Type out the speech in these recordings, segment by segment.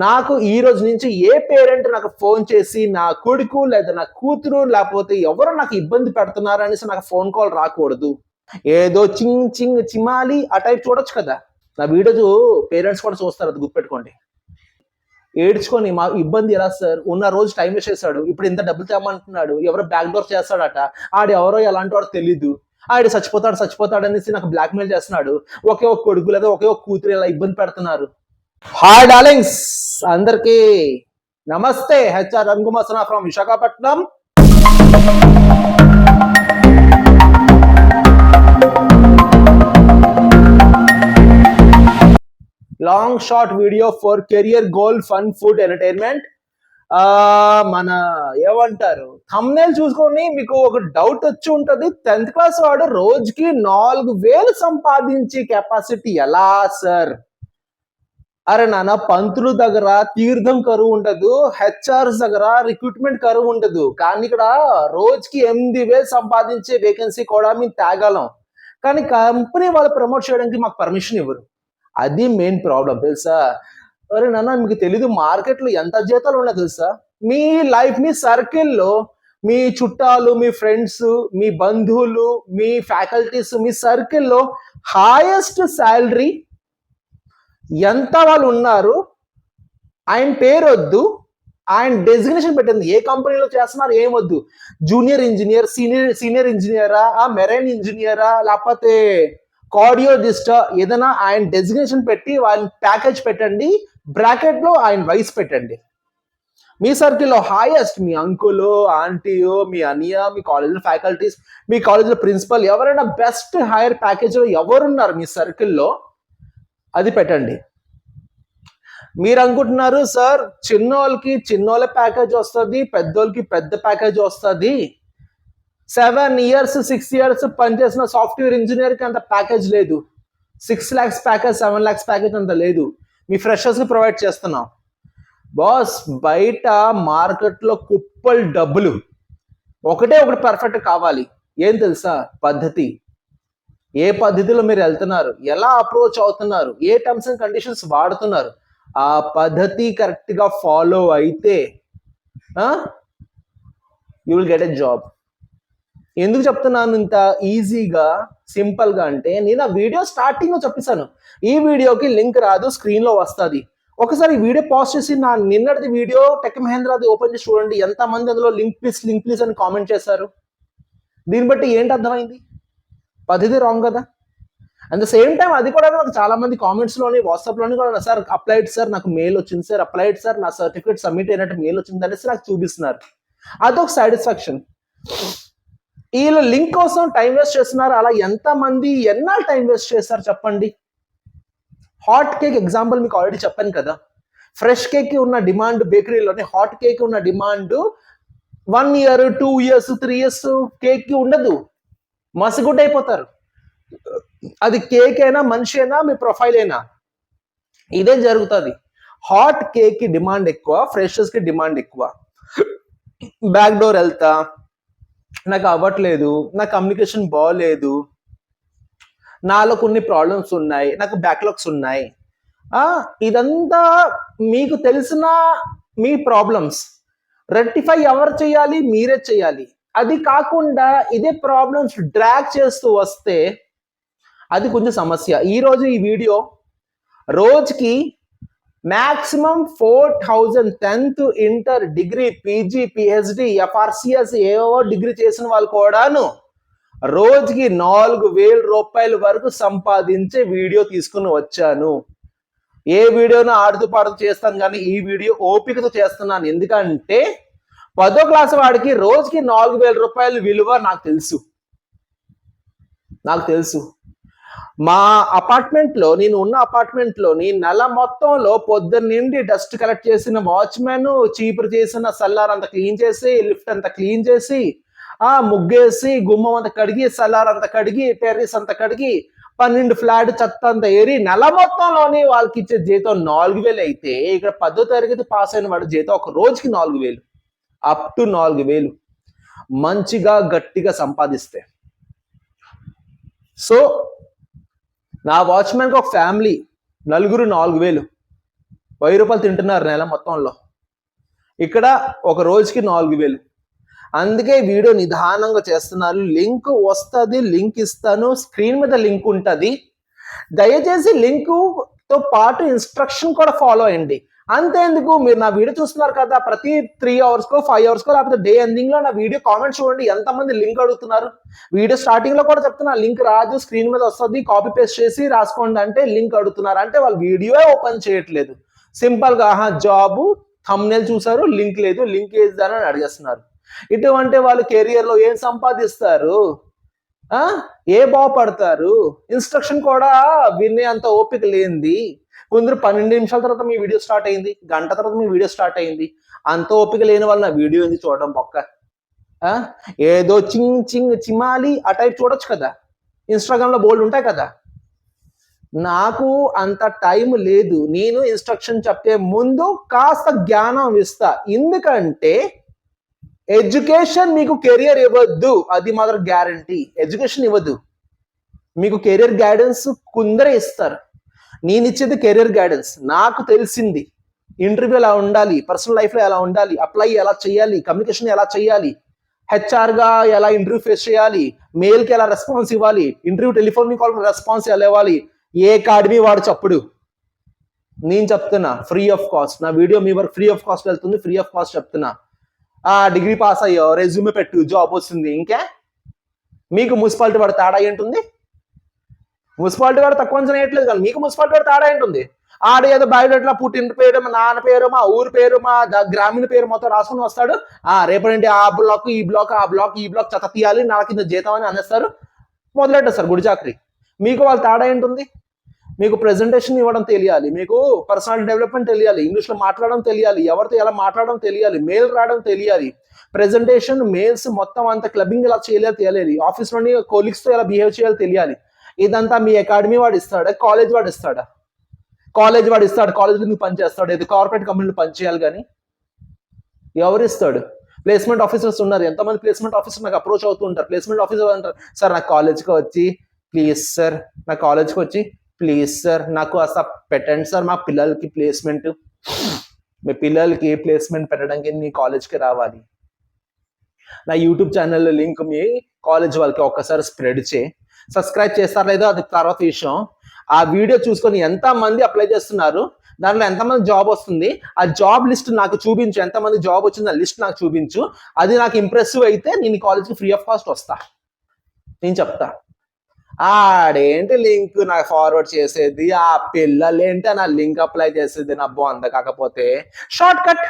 నాకు ఈ రోజు నుంచి ఏ పేరెంట్ నాకు ఫోన్ చేసి నా కొడుకు లేదా నా కూతురు లేకపోతే ఎవరు నాకు ఇబ్బంది పెడుతున్నారు అనేసి నాకు ఫోన్ కాల్ రాకూడదు. ఏదో చింగ్ చింగ్ చిమాలి ఆ టైప్ చూడొచ్చు కదా. నా వీడియో పేరెంట్స్ కూడా చూస్తారు, అది గుర్తుపెట్టుకోండి. ఏడ్చుకొని మా ఇబ్బంది ఎలా సార్, ఉన్న రోజు టైం వేస్ట్ చేశాడు, ఇప్పుడు ఇంత డబ్బులు తేమంటున్నాడు, ఎవరో బ్యాక్ డోర్ చేస్తాడట, ఆడు ఎవరో ఎలాంటి వాడు తెలీదు, ఆడు చచ్చిపోతాడు అనేసి నాకు బ్లాక్మెయిల్ చేస్తున్నాడు, ఒకే ఒక కొడుకు లేదా ఒకే ఒక కూతురు ఇలా ఇబ్బంది పెడుతున్నారు. హాయ్ డార్లింగ్స్, అందరికీ నమస్తే. హెచ్ఆర్ రంగుమసన from Visakhapatnam. Long short video for career goal fun food entertainment. మన ఏమంటారు, థంబ్నెయిల్ చూసుకొని మీకు ఒక డౌట్ వచ్చి ఉంటది, 10th క్లాస్ వాడు రోజుకి 4,000 సంపాదించే కెపాసిటీ ఎలా సార్? అరే నాన్న, పంతులు దగ్గర తీర్థం కరువు ఉండదు, హెచ్ఆర్స్ దగ్గర రిక్రూట్మెంట్ కరువు ఉండదు, కానీ ఇక్కడ రోజుకి 8,000 సంపాదించే వేకెన్సీ కూడా మేము తేగలం, కానీ కంపెనీ వాళ్ళు ప్రమోట్ చేయడానికి మాకు పర్మిషన్ ఇవ్వరు. అది మెయిన్ ప్రాబ్లం తెలుసా? అరే నాన్న, మీకు తెలీదు మార్కెట్లో ఎంత జీతాలు ఉన్నాయి తెలుసా? మీ లైఫ్, మీ సర్కిల్లో, మీ చుట్టాలు, మీ ఫ్రెండ్స్, మీ బంధువులు, మీ ఫ్యాకల్టీస్, మీ సర్కిల్లో హైయెస్ట్ శాలరీ ఎంత వాళ్ళు ఉన్నారు, ఆయన పేరు వద్దు, ఆయన డెసిగ్నేషన్ పెట్టింది, ఏ కంపెనీలో చేస్తున్నారు ఏమొద్దు, జూనియర్ ఇంజనీర్, సీనియర్ ఇంజనీరా, మెరైన్ ఇంజనీరా, లేకపోతే కార్డియోలజిస్టా, ఏదైనా ఆయన డెసిగ్నేషన్ పెట్టి వాళ్ళ ప్యాకేజ్ పెట్టండి, బ్రాకెట్ లో ఆయన వయసు పెట్టండి. మీ సర్కిల్లో హైయెస్ట్ మీ అంకుల్, ఆంటీయో, మీ అనియా, మీ కాలేజీలో ఫ్యాకల్టీస్, మీ కాలేజీలో ప్రిన్సిపల్, ఎవరైనా బెస్ట్ హైయర్ ప్యాకేజ్ లో ఎవరున్నారు మీ సర్కిల్లో, అది పెట్టండి. మీరు అనుకుంటున్నారు సార్ చిన్నోళ్ళకి చిన్నోళ్ళ ప్యాకేజ్ వస్తుంది, పెద్దోళ్ళకి పెద్ద ప్యాకేజ్ వస్తుంది, 7 years 6 years పనిచేసిన సాఫ్ట్వేర్ ఇంజనీర్కి అంత ప్యాకేజ్ లేదు, 6 lakhs ప్యాకేజ్ 7 lakhs ప్యాకేజ్ అంత లేదు, మీ ఫ్రెషర్స్కి ప్రొవైడ్ చేస్తున్నాం. బాస్, బయట మార్కెట్లో కుప్పలు డబ్బులు, ఒకటి పర్ఫెక్ట్ కావాలి, ఏం తెలుసా? పద్ధతి. ఏ పద్ధతిలో మీరు వెళ్తున్నారు, ఎలా అప్రోచ్ అవుతున్నారు, ఏ టర్మ్స్ అండ్ కండిషన్స్ వాడుతున్నారు, ఆ పద్ధతి కరెక్ట్ గా ఫాలో అయితే you will get a job. ఎందుకు చెప్తున్నాను ఇంత ఈజీగా సింపుల్ గా అంటే, నేను ఆ వీడియో స్టార్టింగ్ లో చెప్పేశాను, ఈ వీడియోకి లింక్ రాదు, స్క్రీన్ లో వస్తుంది. ఒకసారి వీడియో పాజ్ చేసి నా నిన్నటిది వీడియో టెక్ మహేంద్రది ఓపెన్ చేసి చూడండి, ఎంతమంది అందులో లింక్ ప్లీజ్ అని కామెంట్ చేశారు. దీన్ని బట్టి ఏంటి అర్థమైంది? పద్ధతి రాంగ్ కదా. అట్ ద సేమ్ టైం అది కూడా నాకు చాలా మంది కామెంట్స్ లోని, వాట్సాప్ లోని కూడా, సార్ అప్లైడ్ సార్, నాకు మెయిల్ వచ్చింది సార్, అప్లైడ్ సార్, నా సర్టిఫికేట్ సబ్మిట్ అయినట్టు మెయిల్ వచ్చింది అనేసి నాకు చూపిస్తున్నారు. అదొక సాటిస్ఫాక్షన్. వీళ్ళు లింక్ కోసం టైం వేస్ట్ చేస్తున్నారు. అలా ఎంతమంది ఎన్నాళ్ళు టైం వేస్ట్ చేస్తారు చెప్పండి? హాట్ కేక్ ఎగ్జాంపుల్ మీకు ఆల్రెడీ చెప్పాను కదా. ఫ్రెష్ కేక్ ఉన్న డిమాండ్ బేకరీలోనే, హాట్ కేక్ ఉన్న demand 1 year 2 years 3 years cake కి ఉండదు, మసిగుడ్డ అయిపోతారు. అది కేక్ అయినా మనిషి అయినా మీ ప్రొఫైల్ అయినా ఇదే జరుగుతుంది. హాట్ కేక్ కి డిమాండ్ ఎక్కువ, ఫ్రెషర్స్ కి డిమాండ్ ఎక్కువ. బ్యాక్ డోర్ వెళ్తా, నాకు అవ్వట్లేదు, నా కమ్యూనికేషన్ బాగోలేదు, నాలో కొన్ని ప్రాబ్లమ్స్ ఉన్నాయి, నాకు బ్యాక్లాగ్స్ ఉన్నాయి, ఇదంతా మీకు తెలిసిన మీ ప్రాబ్లమ్స్. రెక్టిఫై ఎవరు చేయాలి? మీరే చేయాలి. అది కాకుండా ఇదే ప్రాబ్లమ్స్ డ్రాగ్ చేస్తూ వస్తే అది కొంచెం సమస్య. ఈరోజు ఈ వీడియో రోజుకి maximum 4,000 10th inter, degree, PG, PhD, FRCS ఏవో డిగ్రీ చేసిన వాళ్ళు కూడాను రోజుకి 4,000 రూపాయల వరకు సంపాదించే వీడియో తీసుకుని వచ్చాను. ఏ వీడియోను ఆడుతూ పాడుతూ చేస్తాను, కానీ ఈ వీడియో ఓపికతో చేస్తున్నాను. ఎందుకంటే 10వ క్లాస్ వాడికి రోజుకి 4,000 రూపాయల విలువ నాకు తెలుసు. మా అపార్ట్మెంట్ లో, నేను ఉన్న అపార్ట్మెంట్ లోని నెల మొత్తంలో పొద్దున్న నుండి డస్ట్ కలెక్ట్ చేసిన వాచ్మెన్, చీపురు చేసిన సల్లార్ అంతా క్లీన్ చేసి, లిఫ్ట్ అంతా క్లీన్ చేసి, ముగ్గేసి, గుమ్మం అంతా కడిగి, సల్లార్ అంతా కడిగి, టెర్రస్ అంతా కడిగి, 12 ఫ్లాట్ చెత్త అంతా ఏరి, నెల మొత్తంలోని వాళ్ళకి ఇచ్చే జీతం 4,000 అయితే, ఇక్కడ 10వ తరగతి పాస్ అయిన వాడు జీతం ఒక రోజుకి 4,000, అప్ టు 4,000 మంచిగా గట్టిగా సంపాదిస్తే. సో నా వాచ్మెన్కి ఒక ఫ్యామిలీ, నలుగురు 4,000, రూపాయలు తింటున్నారు నెల మొత్తంలో. ఇక్కడ ఒక రోజుకి 4,000. అందుకే వీడియో నిదానంగా చేస్తున్నారు. లింక్ వస్తుంది, లింక్ ఇస్తాను, స్క్రీన్ మీద లింక్ ఉంటుంది. దయచేసి లింక్ తో పాటు ఇన్స్ట్రక్షన్ కూడా ఫాలో అయ్యండి. అంతేందుకు, మీరు నా వీడియో చూస్తున్నారు కదా, ప్రతి 3 అవర్స్కో 5 అవర్స్కో లేకపోతే డే ఎండింగ్ లో నా వీడియో కామెంట్ చూడండి. ఎంతమంది లింక్ అడుగుతున్నారు. వీడియో స్టార్టింగ్ లో కూడా చెప్తున్నా, లింక్ రాదు, స్క్రీన్ మీద వస్తుంది, కాపీ పేస్ట్ చేసి రాసుకోండి అంటే లింక్ అడుగుతున్నారు. అంటే వాళ్ళు వీడియో ఓపెన్ చేయట్లేదు. సింపుల్ గా జాబ్ థంబ్నెయిల్ చూసారు, లింక్ లేదు, లింక్ వేద్దానని అడిగేస్తున్నారు. ఇటువంటి వాళ్ళు కెరియర్ లో ఏం సంపాదిస్తారు, ఏ బాగుపడతారు? ఇన్స్ట్రక్షన్ కూడా వినే అంత ఓపిక లేనిది. కొందరు 12 నిమిషాల తర్వాత మీ వీడియో స్టార్ట్ అయింది, గంట తర్వాత మీ వీడియో స్టార్ట్ అయింది. అంత ఓపిక లేని వాళ్ళు నా వీడియో ఏంది చూడడం పక్క. ఏదో చిమాలి ఆ టైప్ చూడొచ్చు కదా, ఇన్స్టాగ్రామ్ లో బోల్డ్ ఉంటాయి కదా. నాకు అంత టైం లేదు. నేను ఇన్స్ట్రక్షన్ చెప్పే ముందు కాస్త జ్ఞానం ఇస్తా. ఎందుకంటే ఎడ్యుకేషన్ మీకు కెరియర్ ఇవ్వద్దు, అది మాత్రం గ్యారంటీ. ఎడ్యుకేషన్ ఇవ్వద్దు, మీకు కెరియర్ గైడెన్స్ కొందరే ఇస్తారు. నేను ఇచ్చేది కెరియర్ గైడెన్స్. నాకు తెలిసింది ఇంటర్వ్యూ ఎలా ఉండాలి, పర్సనల్ లైఫ్లో ఎలా ఉండాలి, అప్లై ఎలా చేయాలి, కమ్యూనికేషన్ ఎలా చేయాలి, హెచ్ఆర్గా ఎలా ఇంటర్వ్యూ ఫేస్ చేయాలి, మెయిల్కి ఎలా రెస్పాన్స్ ఇవ్వాలి, ఇంటర్వ్యూ టెలిఫోన్ కాల్ రెస్పాన్స్ ఎలా ఇవ్వాలి. ఏ అకాడమీ వాడు చప్పుడు, నేను చెప్తున్నా ఫ్రీ ఆఫ్ కాస్ట్. నా వీడియో మీ వరకు ఫ్రీ ఆఫ్ కాస్ట్ వెళ్తుంది, ఫ్రీ ఆఫ్ కాస్ట్ చెప్తున్నా. డిగ్రీ పాస్ అయ్యో, రెజ్యూమే పెట్టు, జాబ్ వస్తుంది. ఇంకా మీకు మున్సిపాలిటీ వాడు తేడా ఏంటుంది? మున్సిపాలిటీ వాడు తక్కువ అంచనా వేయట్లేదు, కానీ మీకు మున్సిపాలిటీ వాడు తేడా ఏంటుంది? ఆడ ఏదో బయోడేట్లో పుట్టిన పేరు, మా నాన్న పేరు, మా ఊరు పేరు, మా గ్రామీణ పేరు మొత్తం రాసుకుని వస్తాడు. రేపటి ఆ బ్లాక్ ఈ బ్లాక్, ఆ బ్లాక్ ఈ బ్లాక్ చెత్త తీయాలి, నాకు కింద జీతం అని అనేస్తారు, మొదలెట్టేస్తారు గుడి చాకరీ. మీకు వాళ్ళ తేడా ఏంటుంది? మీకు ప్రెజెంటేషన్ ఇవ్వడం తెలియాలి, మీకు పర్సనల్ డెవలప్మెంట్ తెలియాలి, ఇంగ్లీష్లో మాట్లాడడం తెలియాలి, ఎవరితో ఎలా మాట్లాడడం తెలియాలి, మెయిల్ రాయడం తెలియాలి, ప్రెజెంటేషన్ మెయిల్స్ మొత్తం అంత క్లబ్బింగ్ ఎలా చేయాలి తెలియాలి, ఆఫీస్లోని కోలీగ్స్తో ఎలా బిహేవ్ చేయాలి తెలియాలి. ఇదంతా మీ అకాడమీ వాడు ఇస్తాడా, కాలేజ్ వాడు ఇస్తాడా? కాలేజ్ వాడు ఇస్తాడు, కాలేజ్లో నువ్వు పనిచేస్తాడు. ఇది కార్పొరేట్ కంపెనీలో పనిచేయాలి, కానీ ఎవరు ఇస్తాడు? ప్లేస్మెంట్ ఆఫీసర్స్ ఉన్నారు, ఎంతమంది ప్లేస్మెంట్ ఆఫీసర్ నాకు అప్రోచ్ అవుతూ ఉంటారు. ప్లేస్మెంట్ ఆఫీసర్ అంటారు, సార్ నా కాలేజ్కి వచ్చి ప్లీజ్ సార్, నా కాలేజ్కి వచ్చి ప్లీజ్ సార్ నాకు అసలు పెట్టండి సార్, మా పిల్లలకి ప్లేస్మెంట్, మీ పిల్లలకి ప్లేస్మెంట్ పెట్టడానికి మీ కాలేజ్కి రావాలి. నా యూట్యూబ్ ఛానల్ లింక్ మీ కాలేజ్ వాళ్ళకి ఒక్కసారి స్ప్రెడ్ చేయి. సబ్స్క్రైబ్ చేస్తారా లేదో అది తర్వాత విషయం. ఆ వీడియో చూసుకొని ఎంతమంది అప్లై చేస్తున్నారు, దాంట్లో ఎంతమంది జాబ్ వస్తుంది, ఆ జాబ్ లిస్ట్ నాకు చూపించు. ఎంతమంది జాబ్ వచ్చింది ఆ లిస్ట్ నాకు చూపించు. అది నాకు ఇంప్రెసివ్ అయితే నేను కాలేజ్కి ఫ్రీ ఆఫ్ కాస్ట్ వస్తా, నేను చెప్తా. ఆడేంటి లింక్ నాకు ఫార్వర్డ్ చేసేది, ఆ పిల్లలేంటి నా లింక్ అప్లై చేసేది, నా బొంద. కాకపోతే షార్ట్ కట్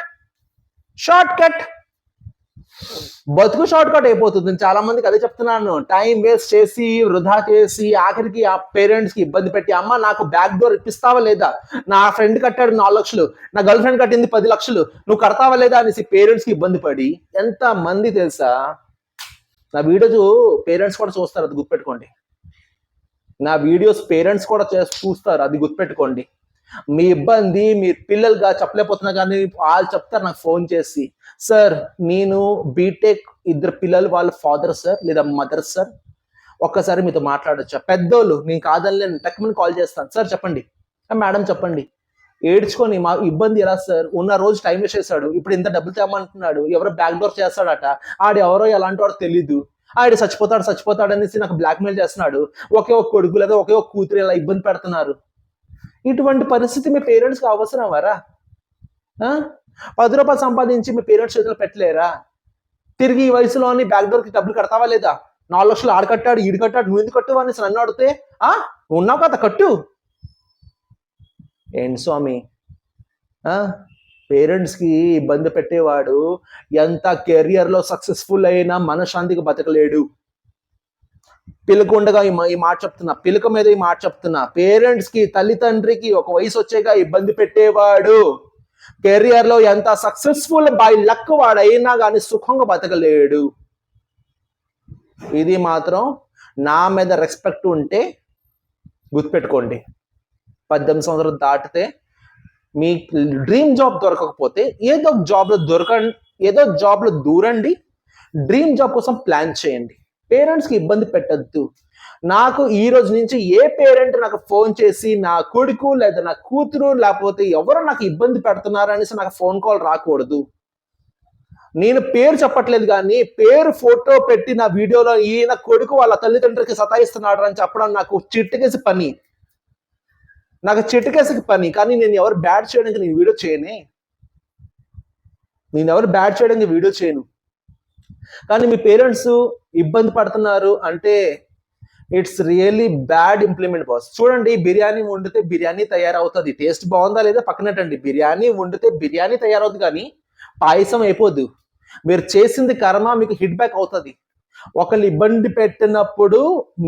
బతుకు షార్ట్ కట్ అయిపోతుంది. చాలా మందికి అదే చెప్తున్నాను. టైం వేస్ట్ చేసి, వృధా చేసి, ఆఖరికి ఆ పేరెంట్స్ కి ఇబ్బంది పెట్టి, అమ్మ నాకు బ్యాక్ డోర్ ఇప్పిస్తావా లేదా, నా ఫ్రెండ్ కట్టాడు 4 లక్షలు, నా గర్ల్ ఫ్రెండ్ కట్టింది 10 లక్షలు, నువ్వు కడతావా లేదా అనేసి పేరెంట్స్ కి ఇబ్బంది పడి ఎంత మంది తెలుసా. నా వీడియో పేరెంట్స్ కూడా చూస్తారు, అది గుర్తుపెట్టుకోండి. నా వీడియోస్ పేరెంట్స్ కూడా చూస్తారు, అది గుర్తుపెట్టుకోండి. మీ ఇబ్బంది మీరు పిల్లలుగా చెప్పలేకపోతున్నా, కానీ వాళ్ళు చెప్తారు నాకు ఫోన్ చేసి, సార్ నేను బీటెక్ 2 పిల్లలు వాళ్ళ ఫాదర్ సార్ లేదా మదర్ సార్, ఒక్కసారి మీతో మాట్లాడొచ్చా? పెద్దోళ్ళు, నేను కాదని నేను టక్కుమని కాల్ చేస్తాను, సార్ చెప్పండి, మేడం చెప్పండి. ఏడ్చుకొని మా ఇబ్బంది ఎలా సార్, ఉన్న రోజు టైం వేస్ట్ చేశాడు, ఇప్పుడు ఇంత డబ్బులు తేమంటున్నాడు, ఎవరో బ్యాక్ డోర్ చేస్తాడట, ఆడు ఎవరో ఎలాంటి వాడు తెలీదు, ఆడు చచ్చిపోతాడు అనేసి నాకు బ్లాక్మెయిల్ చేస్తున్నాడు, ఒకే ఒక కొడుకు లేదా ఒకే ఒక కూతురు ఇలా ఇబ్బంది పెడుతున్నారు. ఇటువంటి పరిస్థితి మీ పేరెంట్స్కి అవసరం వరా? 10 రూపాయలు సంపాదించి మీ పేరెంట్స్ చేతులు పెట్టలేరా? తిరిగి ఈ వయసులోని బ్యాక్ డోర్కి డబ్బులు కడతావా లేదా? 4 లక్షలు ఆడు కట్టాడు, ఈడు కట్టాడు, నువ్వు ఎందుకు కట్టు అనేసి నన్ను అడిగితే ఉన్నావు కదా కట్టు. ఏంటి స్వామి, పేరెంట్స్కి ఇబ్బంది పెట్టేవాడు ఎంత కెరియర్లో సక్సెస్ఫుల్ అయినా మనశ్శాంతికి బతకలేడు. పిలక ఈ మాట చెప్తున్నా, పిలక మీద ఈ మాట చెప్తున్నా. పేరెంట్స్కి, తల్లిదండ్రికి ఒక వయసు వచ్చాక ఇబ్బంది పెట్టేవాడు కెరియర్లో ఎంత సక్సెస్ఫుల్ బై లక్ వాడైనా కానీ సుఖంగా బతకలేడు. ఇది మాత్రం నా మీద రెస్పెక్ట్ ఉంటే గుర్తుపెట్టుకోండి. 18 సంవత్సరాలు దాటితే మీ డ్రీమ్ జాబ్ దొరకకపోతే ఏదో జాబ్లో దూరండి, డ్రీమ్ జాబ్ కోసం ప్లాన్ చేయండి. పేరెంట్స్కి ఇబ్బంది పెట్టద్దు. నాకు ఈ రోజు నుంచి ఏ పేరెంట్ నాకు ఫోన్ చేసి నా కొడుకు లేదా నా కూతురు లేకపోతే ఎవరు నాకు ఇబ్బంది పెడుతున్నారు అనేసి నాకు ఫోన్ కాల్ రాకూడదు. నేను పేరు చెప్పట్లేదు కానీ పేరు ఫోటో పెట్టి నా వీడియోలో ఈయన కొడుకు వాళ్ళ తల్లిదండ్రులకి సతాయిస్తున్నాడు అని చెప్పడం నాకు చిట్టుకేసి పని. కానీ నేను ఎవరు బ్యాడ్ చేయడానికి నేను వీడియో చేయను. కానీ మీ పేరెంట్స్ ఇబ్బంది పడుతున్నారు అంటే it's really bad implement boss. చూడండి, బిర్యానీ వండితే బిర్యానీ తయారవుతుంది. టేస్ట్ బాగుందా లేదా పక్కనట్టండి. బిర్యానీ వండితే బిర్యానీ తయారవుతుంది కానీ పాయసం అయిపోద్దు. మీరు చేసింది కర్మ మీకు హిట్ బ్యాక్ అవుతుంది. ఒకళ్ళు ఇబ్బంది పెట్టినప్పుడు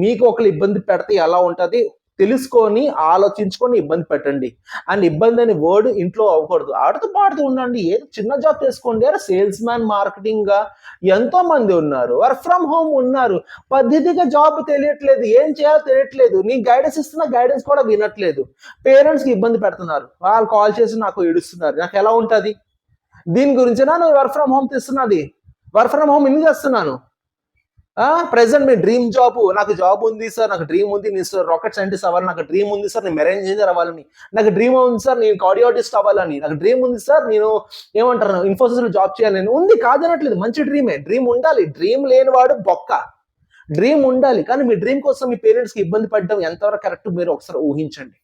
మీకు ఒకళ్ళు ఇబ్బంది పెడితే ఎలా ఉంటుంది తెలుసుకొని ఆలోచించుకొని ఇబ్బంది పెట్టండి. అండ్ ఇబ్బంది అనే వర్డ్ ఇంట్లో అవ్వకూడదు. ఆడుతూ పాడుతూ ఉండండి. ఏదో చిన్న జాబ్ చేసుకోండి. సేల్స్ మ్యాన్, మార్కెటింగ్ గా ఎంతో మంది ఉన్నారు. వర్క్ ఫ్రమ్ హోమ్ ఉన్నారు. పద్ధతిగా జాబ్ తెలియట్లేదు, ఏం చేయాలో తెలియట్లేదు. నీ గైడెన్స్ ఇస్తున్నా గైడెన్స్ కూడా వినట్లేదు. పేరెంట్స్కి ఇబ్బంది పెడుతున్నారు. వాళ్ళు కాల్ చేసి నాకు ఏడుస్తున్నారు. నాకు ఎలా ఉంటుంది? దీని గురించినా నువ్వు వర్క్ ఫ్రమ్ హోమ్ తీస్తున్నది? వర్క్ ఫ్రమ్ హోమ్ ఎందుకు చేస్తున్నాను? ప్రెసెంట్ మీ డ్రీమ్ జాబ్, నాకు జాబ్ ఉంది సార్, నాకు డ్రీమ్ ఉంది, నేను రాకెట్ సైంటిస్ట్ అవ్వాలని నాకు డ్రీమ్ ఉంది సార్, నేను మెరైన్ ఇంజనీర్ అవ్వాలని నాకు డ్రీమ్ ఉంది సార్, నేను కార్డియాలజిస్ట్ అవ్వాలని నాకు డ్రీమ్ ఉంది సార్, నేను ఏమంటారు ఇన్ఫోసిస్ లో జాబ్ చేయాలని ఉంది. కాదనట్లేదు, మంచి డ్రీమే. డ్రీమ్ ఉండాలి. డ్రీమ్ లేనివాడు బొక్క. డ్రీమ్ ఉండాలి. కానీ మీ డ్రీమ్ కోసం మీ పేరెంట్స్కి ఇబ్బంది పడడం ఎంతవరకు కరెక్ట్ మీరు ఒకసారి ఊహించండి.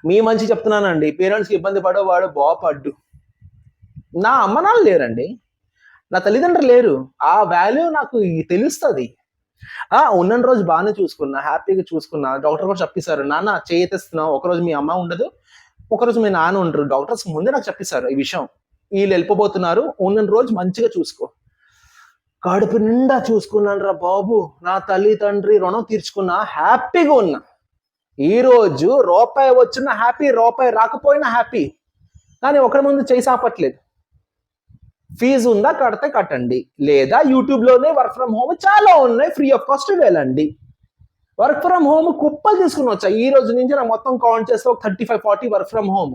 మీ మంచి చెప్తున్నానండి. పేరెంట్స్కి ఇబ్బంది పడేవాడు బాగుపడ్డు. నా అమ్మ నాన్న లేరండి, నా తల్లిదండ్రులు లేరు. ఆ వాల్యూ నాకు తెలుస్తుంది. ఉన్న రోజు బాగానే చూసుకున్నా, హ్యాపీగా చూసుకున్నా. డాక్టర్ కూడా చెప్పేశారు, నాన్న చేయిస్తున్నావు, ఒకరోజు మీ అమ్మ ఉండదు, ఒకరోజు మీ నాన్న ఉండరు. డాక్టర్స్ ముందే నాకు చెప్పేశారు ఈ విషయం. వీళ్ళు వెళ్ళిపోబోతున్నారు, ఉన్న రోజు మంచిగా చూసుకో. కడుపు నిండా చూసుకున్నాను రా బాబు. నా తల్లి తండ్రి రుణం తీర్చుకున్నా, హ్యాపీగా ఉన్నా. ఈ రోజు రూపాయి వచ్చిన హ్యాపీ, రూపాయి రాకపోయినా హ్యాపీ. కానీ ఒకరి ముందు చేసి ఆపట్లేదు. ఫీజు ఉందా కడితే కట్టండి, లేదా యూట్యూబ్లోనే వర్క్ ఫ్రమ్ హోమ్ చాలా ఉన్నాయి, ఫ్రీ ఆఫ్ కాస్ట్ వెళ్ళండి. వర్క్ ఫ్రమ్ హోమ్ కుప్పలు తీసుకుని వచ్చా. ఈ రోజు నుంచి నా మొత్తం కౌంట్ చేస్తే ఒక 35-40 work from home,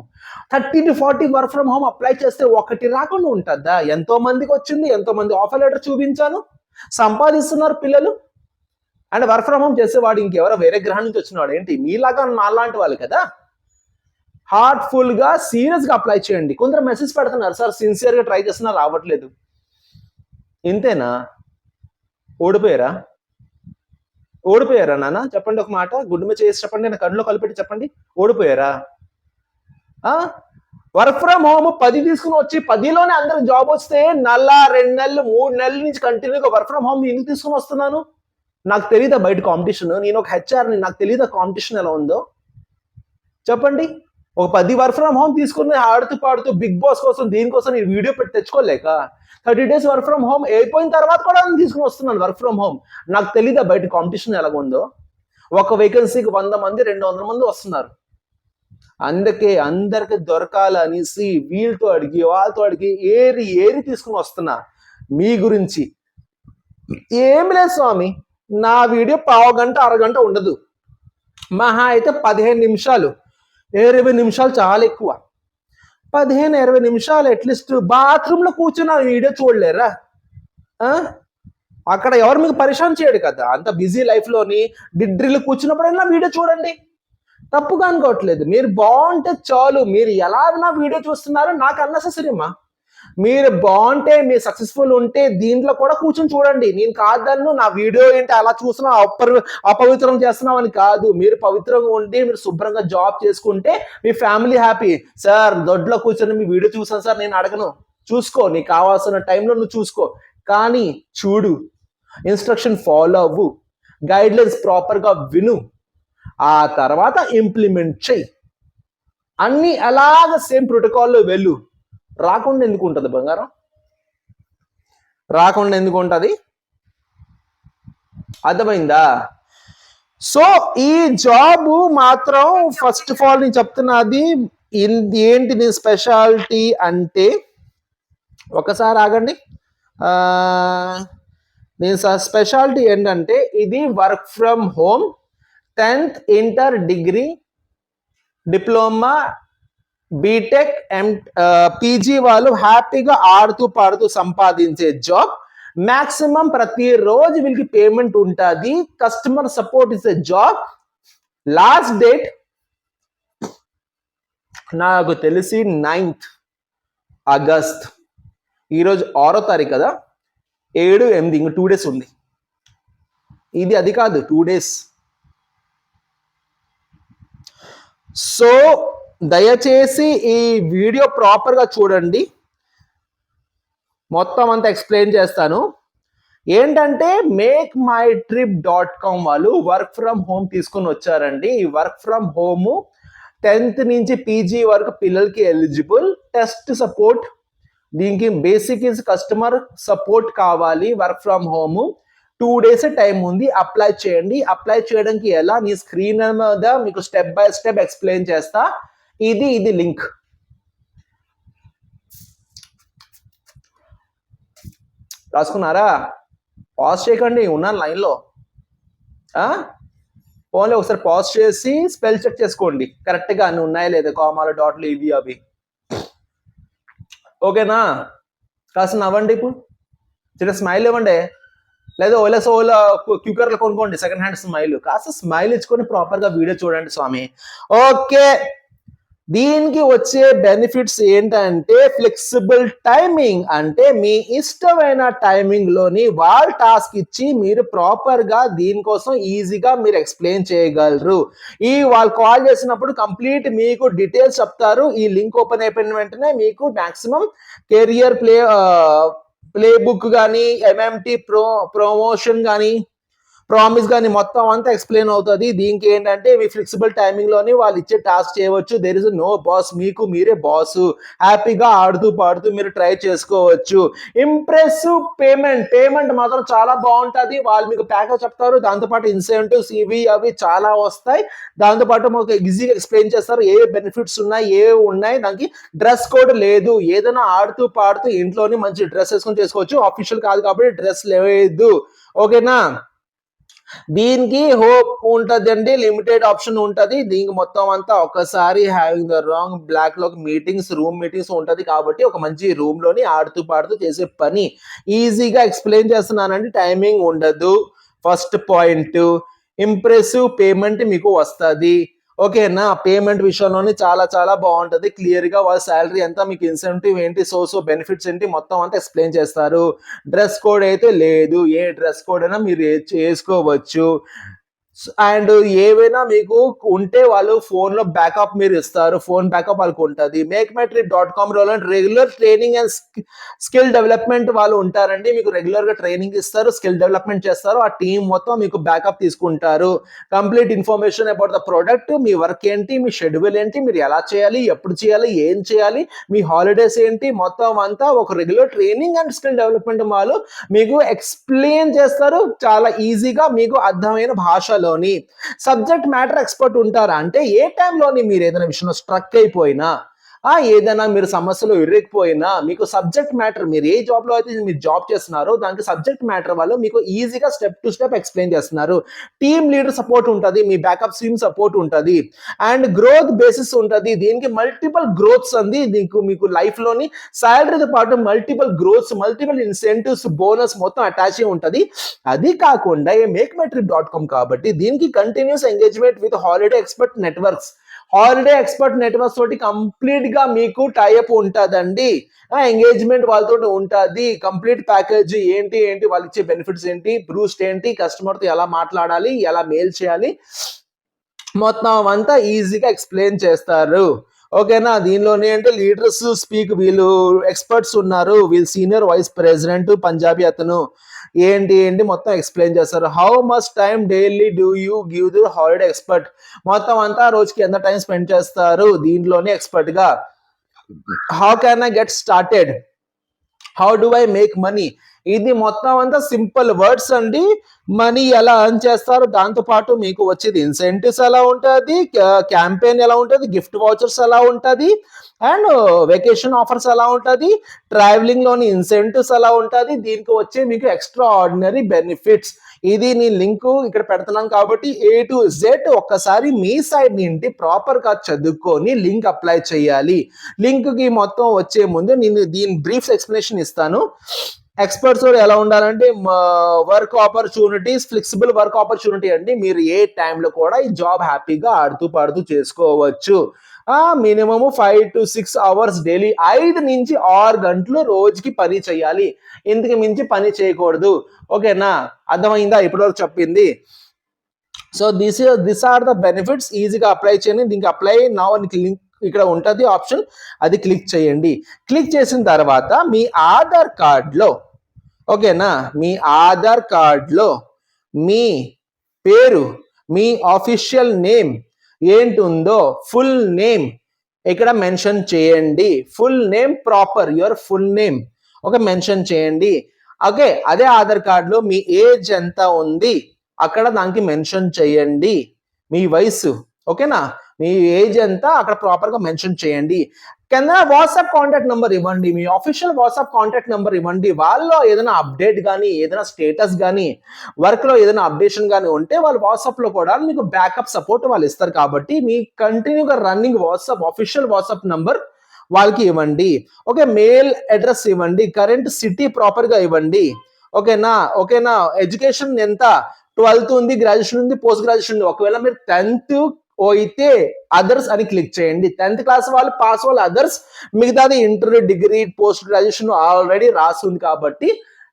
30 to 40 work from home apply చేస్తే ఒకటి రాకుండా ఉంటుందా? ఎంతో మందికి వచ్చింది, ఎంతో మంది ఆఫర్ లెటర్ చూపించాను, సంపాదిస్తున్నారు పిల్లలు. అండ్ వర్క్ ఫ్రమ్ హోమ్ చేసేవాడు ఇంకెవరో వేరే గ్రహం నుంచి వచ్చినవాడు ఏంటి? మీలాగా నాలాంటి వాళ్ళు కదా. హార్ట్ఫుల్ గా సీరియస్ గా అప్లై చేయండి. కొందరు మెసేజ్ పెడుతున్నారు, సార్ సిన్సియర్ గా ట్రై చేస్తున్నా రావట్లేదు. ఇంతేనా? ఓడిపోయారా నాన్న? చెప్పండి ఒక మాట, గుడ్డు మీద చేసి చెప్పండి, నా కడులో కలిపెట్టి చెప్పండి. ఓడిపోయారా? వర్క్ ఫ్రమ్ హోమ్ 10 తీసుకుని వచ్చి 10లోనే అందరికి జాబ్ వస్తే 2 నెలలు 3 నెలల నుంచి కంటిన్యూగా వర్క్ ఫ్రమ్ హోమ్ ఎందుకు తీసుకుని వస్తున్నాను? నాకు తెలియదా బయట కాంపిటీషన్? నేను ఒక హెచ్ఆర్ని, నాకు తెలియదా కాంపిటీషన్ ఎలా ఉందో? చెప్పండి. ఒక 10 వర్క్ ఫ్రమ్ హోమ్ తీసుకుని ఆడుతూ పాడుతూ బిగ్ బాస్ కోసం దీనికోసం నేను వీడియో పెట్టి తెచ్చుకోలేక 30 days వర్క్ ఫ్రమ్ హోమ్ అయిపోయిన తర్వాత కూడా నేను తీసుకుని వస్తున్నాను వర్క్ ఫ్రమ్ హోమ్. నాకు తెలీదా బయట కాంపిటీషన్ ఎలాగ ఉందో? ఒక వేకెన్సీకి 100 మంది 200 మంది వస్తున్నారు. అందుకే అందరికి దొరకాలనేసి వీళ్ళతో అడిగి వాళ్ళతో అడిగి ఏరి తీసుకుని వస్తున్నా. మీ గురించి ఏమి లేదు స్వామి, నా వీడియో 1/2 గంట 1/2 గంట ఉండదు. మహా అయితే 15 నిమిషాలు, 20 నిమిషాలు చాలా ఎక్కువ. 15-20 నిమిషాలు అట్లీస్ట్ బాత్రూంలో కూర్చున్న వీడియో చూడలేరా? అక్కడ ఎవరు మీకు పరిశాన్ చేయడు కదా. అంత బిజీ లైఫ్లోని డిడ్రిలు కూర్చున్నప్పుడైనా వీడియో చూడండి, తప్పుగా అనుకోవట్లేదు. మీరు బాగుంటే చాలు. మీరు ఎలా నా వీడియో చూస్తున్నారో నాకు అన్నెసెసరీమా. మీరు బాగుంటే, మీరు సక్సెస్ఫుల్ ఉంటే దీంట్లో కూడా కూర్చొని చూడండి. నేను కాదన్ను, నా వీడియో ఏంటి అలా చూసినా అపవిత్రం చేస్తున్నావు అని కాదు. మీరు పవిత్రంగా ఉండి మీరు శుభ్రంగా జాబ్ చేసుకుంటే మీ ఫ్యామిలీ హ్యాపీ. సార్ దొడ్లో కూర్చొని మీ వీడియో చూసాను సార్ నేను అడగను. చూసుకో, నీకు కావాల్సిన టైంలో నువ్వు చూసుకో, కానీ చూడు, ఇన్స్ట్రక్షన్ ఫాలో అవ్వు, గైడ్ లైన్స్ ప్రాపర్గా విను, ఆ తర్వాత ఇంప్లిమెంట్ చెయ్యి. అన్ని అలాగ సేమ్ ప్రోటోకాల్లో వెళ్ళు. రాకుండా ఎందుకు ఉంటుంది బంగారం? రాకుండా ఎందుకు ఉంటుంది? అర్థమైందా? సో ఈ జాబ్ మాత్రం ఫస్ట్ ఆఫ్ ఆల్ నేను చెప్తున్నది ఏంటి నీ స్పెషాలిటీ అంటే, ఒకసారి ఆగండి. నేను స్పెషాలిటీ ఏంటంటే ఇది work from home, 10th inter degree, diploma, BTech, PG వాళ్ళు హ్యాపీగా ఆడుతూ పాడుతూ సంపాదించే జాబ్. మాక్సిమం ప్రతిరోజు వీళ్ళకి పేమెంట్ ఉంటుంది. Customer support is a job. Last date నాకు తెలిసి 9th ఆగస్ట్. ఈరోజు 6వ తారీఖు కదా, 7, 8 ఇంక 2 days ఉంది. ఇది అది కాదు, 2 days. సో దయచేసి ఈ వీడియో ప్రాపర్గా చూడండి, మొత్తం అంతా ఎక్స్ప్లెయిన్ చేస్తాను. ఏంటంటే MakeMyTrip.com వాళ్ళు వర్క్ ఫ్రమ్ హోమ్ తీసుకొని వచ్చారండి. ఈ వర్క్ ఫ్రమ్ హోమ్ 10th నుంచి పీజీ వరకు పిల్లలకి ఎలిజిబుల్. టెస్ట్ సపోర్ట్, దీనికి బేసిక్ ఇస్ కస్టమర్ సపోర్ట్ కావాలి. Work from home 2 days time ఉంది, అప్లై చేయండి. అప్లై చేయడానికి ఎలా, నీ స్క్రీన్ మీద మీకు స్టెప్ బై స్టెప్ ఎక్స్ప్లెయిన్ చేస్తా. ఇది లింక్. రాసుకున్నారా? పాజ్ చేయకండి, ఉన్నాను లైన్లో. ఓన్లీ ఒకసారి పాజ్ చేసి స్పెల్ చెక్ చేసుకోండి కరెక్ట్గా అన్ని ఉన్నాయా లేదా, కామాలు, డాట్లు, ఇవి అవి. ఓకేనా? కాస్త నవ్వండి. ఇప్పుడు చిన్న స్మైల్ ఇవ్వండి, లేదా ఓలా క్యూకర్లు కొనుక్కోండి సెకండ్ హ్యాండ్ స్మైల్. కాస్త స్మైల్ ఇచ్చుకొని ప్రాపర్గా వీడియో చూడండి స్వామి. ఓకే, దీనికి వచ్చే బెనిఫిట్స్ ఏంటంటే ఫ్లెక్సిబుల్ టైమింగ్, అంటే మీ ఇష్టమైన టైమింగ్ లోని వాళ్ళ టాస్క్ ఇచ్చి మీరు ప్రాపర్ గా దీనికోసం ఈజీగా మీరు ఎక్స్ప్లెయిన్ చేయగలరు. ఈ వాళ్ళు కాల్ చేసినప్పుడు కంప్లీట్ మీకు డీటెయిల్స్ చెప్తారు. ఈ లింక్ ఓపెన్ అయిపోయిన వెంటనే మీకు మాక్సిమం కెరియర్ ప్లే బుక్ కానీ, ఎంఎంటీ ప్రమోషన్ కానీ, ప్రామిస్ కానీ మొత్తం అంతా ఎక్స్ప్లెయిన్ అవుతుంది. దీనికి ఏంటంటే మీ ఫ్లెక్సిబుల్ టైమింగ్ లోని వాళ్ళు ఇచ్చే టాస్క్ చేయవచ్చు. దేర్ ఇస్ నో బాస్, మీకు మీరే బాస్. హ్యాపీగా ఆడుతూ పాడుతూ మీరు ట్రై చేసుకోవచ్చు. ఇంప్రెసివ్ పేమెంట్ మాత్రం చాలా బాగుంటుంది. వాళ్ళు మీకు ప్యాకేజ్ చెప్తారు, దాంతోపాటు ఇన్సెంటివ్స్ ఇవి అవి చాలా వస్తాయి. దాంతోపాటు మాకు ఈజీగా ఎక్స్ప్లెయిన్ చేస్తారు ఏ బెనిఫిట్స్ ఉన్నాయి, ఏ ఉన్నాయి. దానికి డ్రెస్ కోడ్ లేదు, ఏదైనా ఆడుతూ పాడుతూ ఇంట్లోని మంచి డ్రెస్ వేసుకొని చేసుకోవచ్చు. ఆఫీషియల్ కాదు కాబట్టి డ్రెస్ లేదు. ఓకేనా? దీనికి హోప్ ఉంటదండి, లిమిటెడ్ ఆప్షన్ ఉంటది. దీనికి మొత్తం అంతా ఒకసారి హ్యావింగ్ ద రాంగ్ బ్లాక్ లో రూమ్ మీటింగ్స్ ఉంటది. కాబట్టి ఒక మంచి రూమ్ లోని ఆడుతూ పాడుతూ చేసే పని ఈజీగా ఎక్స్ప్లెయిన్ చేస్తున్నానండి. టైమింగ్ ఉండదు. ఫస్ట్ పాయింట్, ఇంప్రెసివ్ పేమెంట్ మీకు వస్తుంది. ఓకేనా? పేమెంట్ విషయంలోనే చాలా చాలా బాగుంటుంది. క్లియర్ గా వాళ్ళ శాలరీ ఎంత, మీకు ఇన్సెంటివ్ ఏంటి, సో బెనిఫిట్స్ ఏంటి మొత్తం అంతా ఎక్స్ప్లెయిన్ చేస్తారు. డ్రెస్ కోడ్ అయితే లేదు, ఏ డ్రెస్ కోడ్ అయినా మీరు వేసుకోవచ్చు. అండ్ ఏవైనా మీకు ఉంటే వాళ్ళు ఫోన్ లో బ్యాకప్ మీరు ఇస్తారు, ఫోన్ బ్యాకప్ వాళ్ళకి ఉంటుంది. MakeMyTrip.com regular training and skill development వాళ్ళు ఉంటారండి. మీకు రెగ్యులర్ గా ట్రైనింగ్ ఇస్తారు, స్కిల్ డెవలప్మెంట్ చేస్తారు. ఆ టీం మొత్తం మీకు బ్యాకప్ తీసుకుంటారు. Complete information about the product, me work ఏంటి, మీ షెడ్యూల్ ఏంటి, మీరు ఎలా చేయాలి, ఎప్పుడు చేయాలి, ఏం చేయాలి, మీ హాలిడేస్ ఏంటి, మొత్తం అంతా ఒక regular training and skill development వాళ్ళు మీకు ఎక్స్ప్లెయిన్ చేస్తారు చాలా ఈజీగా, మీకు అర్థమైన భాషలో. సబ్జెక్ట్ మ్యాటర్ ఎక్స్పర్ట్ ఉంటారా అంటే ఏ టైంలోని మీరు ఏదైనా విషయంలో స్ట్రక్ అయిపోయినా, ఏదైనా మీరు సమస్యలు ఇరుక్కుపోయినా, మీకు సబ్జెక్ట్ మ్యాటర్, మీరు ఏ జాబ్ లో అయితే మీరు జాబ్ చేస్తున్నారో దానికి సబ్జెక్ట్ మ్యాటర్ వాళ్ళు మీకు ఈజీగా స్టెప్ టు స్టెప్ ఎక్స్ప్లెయిన్ చేస్తున్నారు. టీమ్ లీడర్ సపోర్ట్ ఉంటుంది, మీ బ్యాకప్ టీమ్ సపోర్ట్ ఉంటుంది, అండ్ గ్రోత్ బేసిస్ ఉంటుంది. దీనికి మల్టిపుల్ గ్రోత్స్ అంది. మీకు లైఫ్ లోని సాలరీతో పాటు multiple growths, multiple incentives, bonus మొత్తం అటాచ్ అయి ఉంటుంది. అది కాకుండా MakeMyTrip.com కాబట్టి దీనికి continuous engagement with holiday expert networks తోటి కంప్లీట్ గా మీకు టైఅప్ ఉంటుందండి. ఎంగేజ్మెంట్ వాళ్ళతో ఉంటుంది. కంప్లీట్ ప్యాకేజ్ ఏంటి వాళ్ళు ఇచ్చే బెనిఫిట్స్ ఏంటి, బ్రూస్ట్ ఏంటి, కస్టమర్ తో ఎలా మాట్లాడాలి, ఎలా మెయిల్ చేయాలి, మొత్తం అంతా ఈజీగా ఎక్స్ప్లెయిన్ చేస్తారు. ఓకేనా? దీనిలోనే అంటే లీడర్స్ వీళ్ళు ఎక్స్పర్ట్స్ ఉన్నారు. వీళ్ళు సీనియర్ వైస్ ప్రెసిడెంట్ పంజాబీ అతను ఏంటి మొత్తం ఎక్స్ప్లెయిన్ చేస్తారు. How much time daily do you give the holiday expert, మొత్తం అంతా రోజుకి ఎంత టైం స్పెండ్ చేస్తారు దీంట్లోనే ఎక్స్పర్ట్ గా. How can I get started, how do I make money, ఇది మొత్తం అంతా సింపుల్ వర్డ్స్ అండి. మనీ ఎలా ఎర్న్ చేస్తారు, దాంతో పాటు మీకు వచ్చేది ఇన్సెంటివ్స్ ఎలా ఉంటుంది, క్యాంపెయిన్ ఎలా ఉంటుంది, గిఫ్ట్ వౌచర్స్ ఎలా ఉంటుంది, అండ్ వెకేషన్ ఆఫర్స్ ఎలా ఉంటుంది, ట్రావెలింగ్ లోని ఇన్సెంటివ్స్ ఎలా ఉంటుంది, దీనికి వచ్చే మీకు ఎక్స్ట్రా ఆర్డినరీ బెనిఫిట్స్. ఇది నేను లింక్ ఇక్కడ పెడుతున్నాం కాబట్టి A to Z ఒక్కసారి మీ సైడ్ నుండి ప్రాపర్ గా చదువుకొని లింక్ అప్లై చేయాలి. లింక్ కి మొత్తం వచ్చే ముందు నేను దీని బ్రీఫ్ ఎక్స్ప్లెనేషన్ ఇస్తాను. ఎక్స్పర్ట్స్ ఎలా ఉండాలంటే work opportunities, flexible work opportunity అండి. మీరు ఏ టైంలో కూడా ఈ జాబ్ హ్యాపీగా ఆడుతూ పాడుతూ చేసుకోవచ్చు. మినిమము 5 to 6 అవర్స్ డైలీ, 5 నుంచి 6 గంటలు రోజుకి పని చేయాలి. ఇంతకు మించి పని చేయకూడదు. ఓకేనా, అర్థమైందా ఇప్పటివరకు చెప్పింది? So this are the benefits. ఈజీగా అప్లై చేయండి. దీనికి అప్లై నౌ అని లింక్ ఇక్కడ ఉంటుంది ఆప్షన్, అది క్లిక్ చేయండి. క్లిక్ చేసిన తర్వాత మీ ఆధార్ కార్డ్లో, ఓకేనా, మీ ఆధార్ కార్డ్లో మీ పేరు, మీ ఆఫీషియల్ నేమ్ ఏంటుందో ఫుల్ నేమ్ ఇక్కడ మెన్షన్ చేయండి. Full name proper, your full name okay mention చేయండి. ఓకే, అదే ఆధార్ కార్డులో మీ ఏజ్ ఎంత ఉంది అక్కడ దానికి మెన్షన్ చేయండి. మీ వయసు, ఓకేనా, మీ ఏజ్ ఎంత అక్కడ ప్రాపర్ గా మెన్షన్ చేయండి. కింద వాట్సాప్ కాంటాక్ట్ నెంబర్ ఇవ్వండి, మీ ఆఫీషియల్ వాట్సాప్ కాంటాక్ట్ నెంబర్ ఇవ్వండి. వాళ్ళలో ఏదైనా అప్డేట్ కానీ, ఏదైనా స్టేటస్ కానీ, వర్క్ లో ఏదైనా అప్డేషన్ కానీ ఉంటే వాళ్ళు వాట్సాప్ లో కూడా మీకు బ్యాకప్ సపోర్ట్ వాళ్ళు ఇస్తారు. కాబట్టి మీ కంటిన్యూగా running WhatsApp official WhatsApp number వాళ్ళకి ఇవ్వండి. ఓకే, మెయిల్ అడ్రస్ ఇవ్వండి, కరెంట్ సిటీ ప్రాపర్ గా ఇవ్వండి. ఓకేనా, ఓకేనా. ఎడ్యుకేషన్ ఎంత, 12th ఉంది, గ్రాడ్యుయేషన్ ఉంది, పోస్ట్ గ్రాడ్యుయేషన్ ఉంది. ఒకవేళ మీరు 10th అయితే అదర్స్ అని క్లిక్ చేయండి. 10th క్లాస్ వాళ్ళు, పాస్ వాళ్ళు అదర్స్, మిగతాది inter, degree, post graduation already రాసి ఉంది కాబట్టి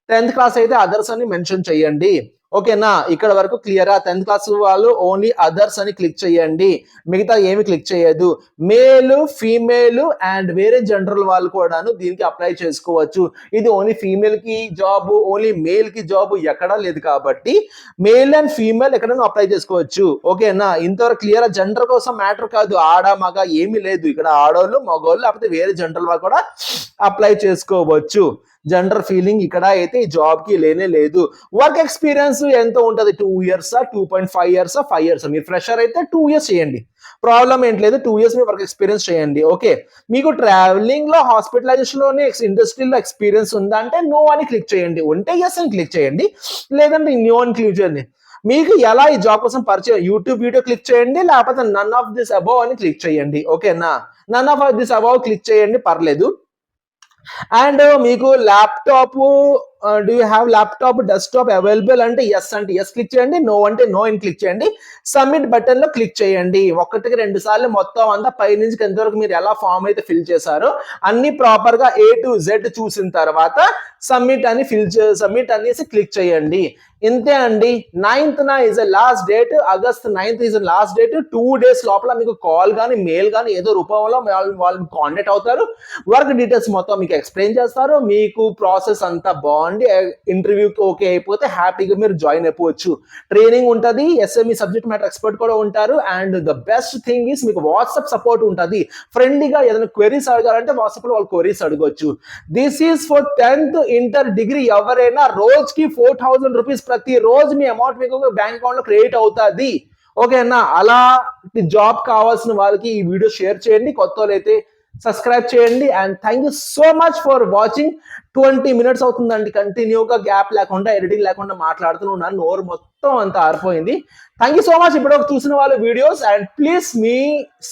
10th క్లాస్ అయితే అదర్స్ అని మెన్షన్ చేయండి. ఓకేనా, ఇక్కడ వరకు క్లియరా? 10th క్లాస్ వాళ్ళు ఓన్లీ అదర్స్ అని క్లిక్ చేయండి, మిగతా ఏమి క్లిక్ చేయదు. మేల్, ఫీమేల్ అండ్ వేరే జనరల్ వాళ్ళు కూడాను దీనికి అప్లై చేసుకోవచ్చు. ఇది ఓన్లీ ఫీమేల్ కి జాబ్, ఓన్లీ మేల్ కి జాబ్ ఎక్కడా లేదు కాబట్టి మేల్ అండ్ ఫీమేల్ ఎక్కడైనా అప్లై చేసుకోవచ్చు. ఓకేనా, ఇంతవరకు క్లియర్? జెండర్ కోసం మ్యాటర్ కాదు, ఆడ మగ ఏమీ లేదు ఇక్కడ. ఆడోళ్ళు, మగోళ్ళు, లేకపోతే వేరే జనరల్ వాళ్ళు కూడా అప్లై చేసుకోవచ్చు. జెండర్ ఫీలింగ్ ఇక్కడ అయితే ఈ జాబ్ కి లేనే లేదు. వర్క్ ఎక్స్పీరియన్స్ ఎంత ఉంటుంది? 2 years, 2.5 years, 5 years. మీరు ఫ్రెషర్ అయితే 2 years చేయండి, ప్రాబ్లం ఏంటి లేదు. 2 years మీ వర్క్ ఎక్స్పీరియన్స్ చేయండి. ఓకే, మీకు ట్రావెలింగ్ లో, హాస్పిటలైజేషన్ లోనే ఇండస్ట్రీలో ఎక్స్పీరియన్స్ ఉందా అంటే నో అని క్లిక్ చేయండి, ఉంటే ఎస్ అని క్లిక్ చేయండి, లేదంటే నో అని క్లిక్ చేయండి. మీకు ఎలా ఈ జాబ్ కోసం పరిచయం, యూట్యూబ్ వీడియో క్లిక్ చేయండి, లేకపోతే నన్ ఆఫ్ దిస్ అబౌవ్ అని క్లిక్ చేయండి. ఓకేనా, none of this above click చేయండి, పర్లేదు. అండ్ మీకు laptop, do you have laptop, desktop available అంటే ఎస్ అంటే ఎస్ క్లిక్ చేయండి, నో అంటే నో అని క్లిక్ చేయండి. సబ్మిట్ బటన్ లో క్లిక్ చేయండి. 1కి 2 సార్లు మొత్తం అంతా పై నుంచి కింద వరకు మీరు ఎలా ఫామ్ అయితే ఫిల్ చేశారో అన్ని ప్రాపర్ గా A to Z చూసిన తర్వాత సబ్మిట్ అని సబ్మిట్ అనేసి క్లిక్ చేయండి. ఇంతే అండి. 9th is last date, August 9th is last date. 2 days లోపల మీకు కాల్ కానీ, మెయిల్ కానీ ఏదో రూపంలో వాళ్ళు కాంటాక్ట్ అవుతారు. వర్క్ డీటెయిల్స్ మొత్తం మీకు ఎక్స్ప్లెయిన్ చేస్తారు. మీకు ప్రాసెస్ అంతా బాగుండి ఇంటర్వ్యూకి ఓకే అయిపోతే హ్యాపీగా మీరు జాయిన్ అయిపోవచ్చు. ట్రైనింగ్ ఉంటుంది, SME సబ్జెక్ట్ మ్యాటర్ ఎక్స్పర్ట్ కూడా ఉంటారు. And the best thing is మీకు వాట్సాప్ సపోర్ట్ ఉంటుంది. ఫ్రెండ్లీగా ఏదైనా క్వెరీస్ అడగాలంటే వాట్సాప్ లో వాళ్ళు క్వెరీస్ అడగవచ్చు. This is for 10th, inter, degree ఎవరైనా రోజుకి 4,000 రూపీస్ ప్రతి రోజు మీ అమౌంట్ మీకు బ్యాంక్ అకౌంట్ లో క్రియేట్ అవుతుంది. ఓకేనా, అలా జాబ్ కావాల్సిన వాళ్ళకి ఈ వీడియో షేర్ చేయండి, కొత్త వాళ్ళైతే సబ్స్క్రైబ్ చేయండి. And thank you so much for watching. 20 minutes అవుతుందండి కంటిన్యూగా, గ్యాప్ లేకుండా, ఎడిటింగ్ లేకుండా మాట్లాడుతున్నాను, నోరు మొత్తం అంతా ఆరిపోయింది. థ్యాంక్ యూ సో మచ్ ఇప్పుడు చూసిన వాళ్ళు వీడియోస్. అండ్ ప్లీజ్ మీ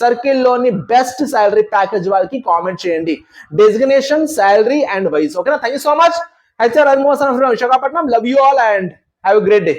సర్కిల్లోని బెస్ట్ శాలరీ ప్యాకేజ్ వాళ్ళకి కామెంట్ చేయండి, డెసిగ్నేషన్, శాలరీ అండ్ వైస్. ఓకేనా, thank you so much. HR Raghumohan from Visakhapatnam. Love you all and have a great day.